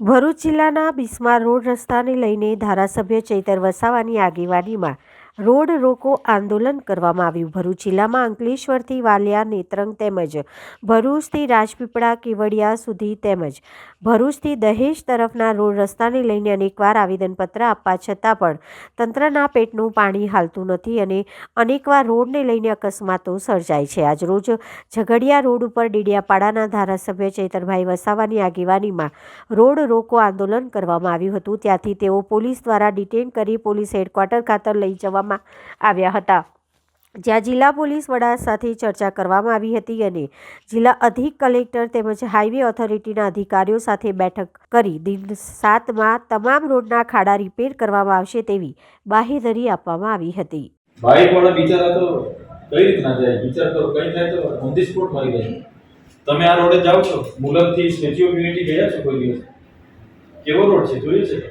ભરૂચ જિલ્લાના બિસ્માર રોડ રસ્તાને લઈને ધારાસભ્ય ચૈતર વસાવાની આગેવાનીમાં રોડ રોકો આંદોલન કરવામાં આવ્યું। ભરૂચ જિલ્લામાં અંકલેશ્વરથી વાલિયા નેત્રંગ તેમજ ભરૂચથી રાજપીપળા કેવડિયા સુધી તેમજ ભરૂચથી દહેજ તરફના રોડ રસ્તાને લઈને અનેકવાર આવેદનપત્ર આપવા છતાં પણ તંત્રના પેટનું પાણી હાલતું નથી અને અનેકવાર રોડને લઈને અકસ્માતો સર્જાય છે। આજરોજ ઝઘડિયા રોડ ઉપર ડેડિયાપાડાના ધારાસભ્ય ચૈતરભાઈ વસાવાની આગેવાનીમાં રોડ રોકો આંદોલન કરવામાં આવ્યું હતું। ત્યાંથી તેઓ પોલીસ દ્વારા ડિટેન કરી પોલીસ હેડક્વાર્ટર ખાતે લઈ જવામાં આવ્યા હતા, જ્યાં જિલ્લા પોલીસ વડા સાથે ચર્ચા કરવામાં આવી હતી અને જિલ્લા અધિક કલેક્ટર તેમજ હાઈવે ઓથોરિટીના અધિકારીઓ સાથે બેઠક કરી દિન 7માં તમામ રોડના ખાડા રિપેર કરવામાં આવશે તેવી બાહેધરી આપવામાં આવી હતી। બાઇક વાળા બિચારા તો કઈ રીતના જાય, વિચાર કરો, કઈ થાય તો ઓન ધી સ્પોટ મરી જાય। તમે આ રોડે જાવ છો, મુલનથી સ્ટેચ્યુ ઓફ યુનિટી ગયા છો કોઈ દિવસ? કેવો રોડ છે, જોયું છે?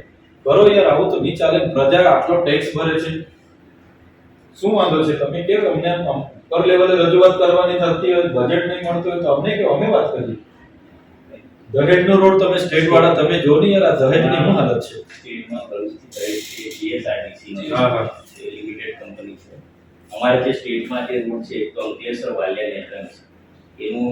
કરો યાર, આવું તો નહીં ચાલે। પ્રજા આટલો ટેક્સ ભરે છે, શું વાંધો છે? તમે કેમ અમને પર લેવલે રજૂઆત કરવાની થતી હોય, બજેટ નહીં મળતું હોય તો અમને કે અમે વાત કરીએ। દહેજનો રોડ તમે સ્ટેટ વાળા તમે જો નહીં યાર, આ દહેજની શું હાલત છે? સ્ટેટમાં ભરૂચથી જીએસઆરટીસી લિમિટેડ કંપની છે। અમારે જે સ્ટેટમાં જે રોડ છે તો અંકલેશ્વર વાલિયા નેત્રંગ છે, એનું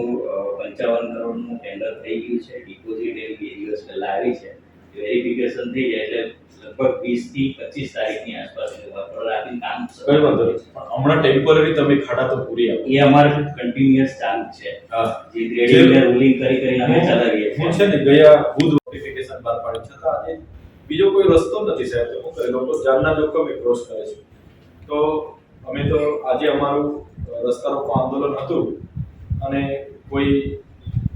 55 કરોડનું ટેન્ડર થઈ ગયું છે। ડિપોઝિટ એની 2 દિવસ પહેલા આવી છે, વેરિફિકેશન થઈ જાય એટલે લગભગ 20 થી 25 તારીખની આસપાસ આપીને કામ કઈ વાંધો નહીં, હમણાં ટેમ્પરરી તમે ખાડા તો પૂરી આપો, એ અમારે કન્ટિન્યુઅસ ચાલુ છે। જે ગ્રેડિંગ રૂલિંગ કરી અમે ચલાવીએ છીએ। છે ને, ગયા બુધ નોટિફિકેશન બહાર પાડી છતાં આજે બીજો કોઈ રસ્તો નથી સાહેબ, તો શું કરે? લોકો જાનના જોખમે ક્રોસ કરે છે। તો અમે તો આજે અમારું રસ્તા રોકો આંદોલન હતું અને કોઈ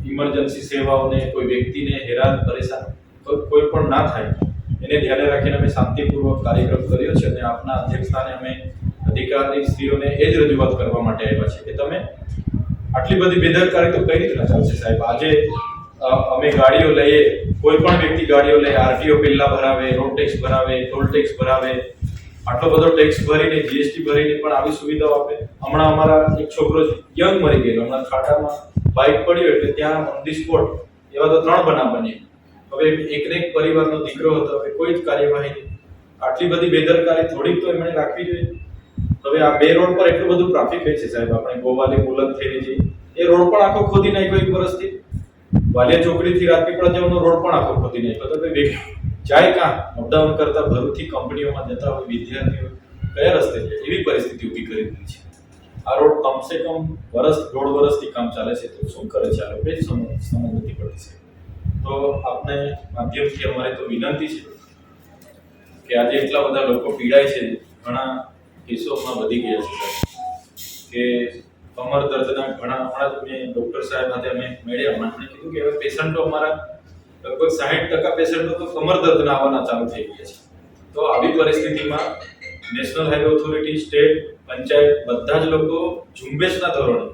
ઇમરજન્સી સેવાઓને, કોઈ વ્યક્તિને હેરાન પરેશાન કોઈ પણ ના થાય એને ધ્યાને રાખીને અમે શાંતિપૂર્વક કાર્યક્રમ કર્યો છે અને આપના અધ્યક્ષસ્થાને અમે અધિકારીશ્રીઓને એ જ રજૂઆત કરવા માટે આવ્યા છે કે તમે આટલી બધી બેદરકારી તો કઈ રીતના ચાલશે સાહેબ? આજે અમે ગાડીઓ લઈએ, કોઈ પણ વ્યક્તિ ગાડીઓ લઈએ, આરટીઓ પહેલા ભરાવે, રોડ ટેક્સ ભરાવે, ટોલ ટેક્સ ભરાવે, આટલો બધો ટેક્સ ભરીને, જીએસટી ભરીને પણ આવી સુવિધાઓ આપે। હમણાં અમારા એક છોકરો યંગ મરી ગયેલો, હમણાં ખાડામાં બાઇક પડ્યો એટલે ત્યાં ઓન ધી સ્પોટ એવા તો 3 બનાવ બન્યા। હવે એકને એક પરિવારનો દીકરો હતો, હવે કોઈ જ કાર્યવાહી નહીં। આટલી બધી બેદરકારી થોડીક તો એમણે રાખવી જોઈએ। હવે આ 2 રોડ પર એટલું બધું ટ્રાફિક હોય છે સાહેબ, આપણે ગોવાલી મુલન થઈને જઈએ, એ રોડ પણ આખો ખોદી નાખ્યો એક વર્ષથી। વાલિયા ચોકડીથી રાજપીપળા જવાનો રોડ પણ આખો ખોદી નાખ્યો। તો ભાઈ જાય કાં? અપડાઉન કરતા ભરૂચથી કંપનીઓમાં જતા હોય વિદ્યાર્થીઓ કયા રસ્તે જાય? એવી પરિસ્થિતિ ઊભી કરી દીધી છે। આ રોડ કમસે કમ વર્ષ 1.5 વર્ષથી કામ ચાલે છે, તો શું કરે છે આ લોકો? એ સમજ નથી પડતી છે। તો આપને માધ્યમથી અમારે તો વિનંતી છે કે આજે એટલા બધા લોકો પીડાય છે, ઘણા કેસોમાં વધી ગયા છે કે કમર દર્દના ઘણા, હમણાં મેં ડૉક્ટર સાહેબ સાથે અમે મળ્યા, એમણે કીધું કે હવે પેશન્ટો અમારા લગભગ 60% પેશન્ટો તો કમર દર્દના આવવાના ચાલુ થઈ ગયા છે। તો આવી પરિસ્થિતિમાં national highway authority, state, panchayat બધા જ લોકો ઝુંબેશના ધોરણે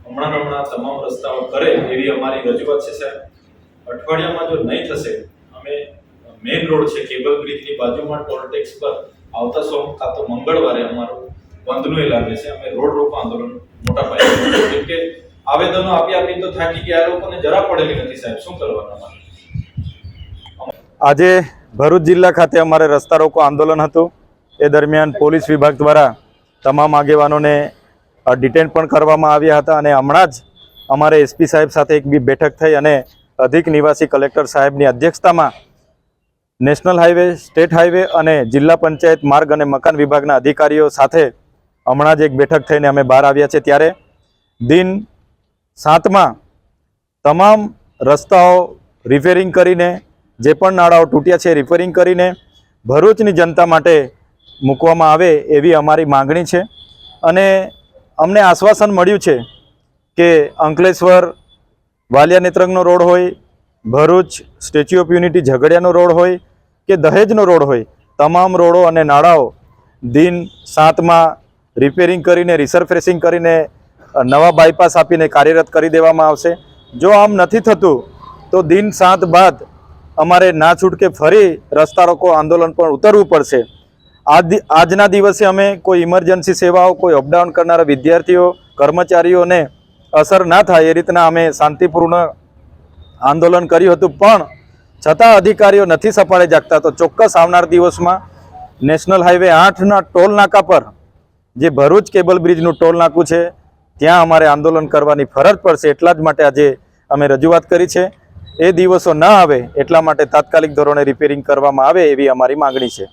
હમણાં તમામ રસ્તાઓ કરે એવી અમારી રજૂઆત છે સાહેબ। અઠવાડિયામાં જો નહીં થશે, અમે મેઇન રોડ છે કેબલ બ્રિજની બાજુમાં ટોલ ટેક્સ પર આવતા સોમ કાં તો મંગળવારે અમારું બંધનું એલાન રહેશે। અમે રોડ રોકો આંદોલન મોટા પાયે, કેમ કે આવેદનો આપી તો થાકી ગયા, લોકોને જરા પડેલી નથી સાહેબ, શું કરવાનું અમારે? આજે ભરૂચ જિલ્લા ખાતે અમારે રસ્તા રોકો આંદોલન હતું। એ દરમિયાન પોલીસ વિભાગ દ્વારા તમામ આગેવાનોને ડિટેન પણ કરવામાં આવ્યા હતા અને હમણાં જ અમારે એસપી સાહેબ સાથે એક બી બેઠક થઈ અને અધિક નિવાસી કલેક્ટર સાહેબની અધ્યક્ષતામાં નેશનલ હાઈવે, સ્ટેટ હાઈવે અને જિલ્લા પંચાયત માર્ગ અને મકાન વિભાગના અધિકારીઓ સાથે હમણાં જ એક બેઠક થઈને અમે બહાર આવ્યા છે। ત્યારે દિન 7માં તમામ રસ્તાઓ રિપેરિંગ કરીને, જે પણ નાળાઓ તૂટ્યા છે રિપેરિંગ કરીને ભરૂચની જનતા માટે મૂકવામાં આવે એવી અમારી માંગણી છે। અને અમને આશ્વાસન મળ્યું છે કે અંકલેશ્વર વાલિયા નેત્રંગનો રોડ હોય, ભરૂચ સ્ટેચ્યુ ઓફ યુનિટી ઝઘડિયાનો રોડ હોય કે દહેજનો રોડ હોય, તમામ રોડો અને નાળાઓ દિન 7માં રિપેરિંગ કરીને, રિસર્ફેસિંગ કરીને, નવા બાયપાસ આપીને કાર્યરત કરી દેવામાં આવશે। જો આમ નથી થતું તો દિન 7 બાદ અમારે ના છૂટકે ફરી રસ્તા રોકો આંદોલન પણ ઉતરવું પડશે। આજના દિવસે અમે કોઈ ઇમરજન્સી સેવાઓ, કોઈ અપડાઉન કરનારા વિદ્યાર્થીઓ, કર્મચારીઓને અસર ના થાય એ રીતના અમે શાંતિપૂર્ણ આંદોલન કર્યું હતું, પણ છતાં અધિકારીઓ નથી સફાળે જાગતા, તો ચોક્કસ આવનાર દિવસમાં નેશનલ હાઈવે 8ના ટોલ નાકા પર જે ભરૂચ કેબલ બ્રિજનું ટોલ નાકું છે ત્યાં અમારે આંદોલન કરવાની ફરજ પડશે. એટલા જ માટે આજે અમે રજૂઆત કરી છે. એ દિવસો ન આવે એટલા માટે તાત્કાલિક ધોરણે રિપેરિંગ કરવામાં આવે એવી અમારી માંગણી છે.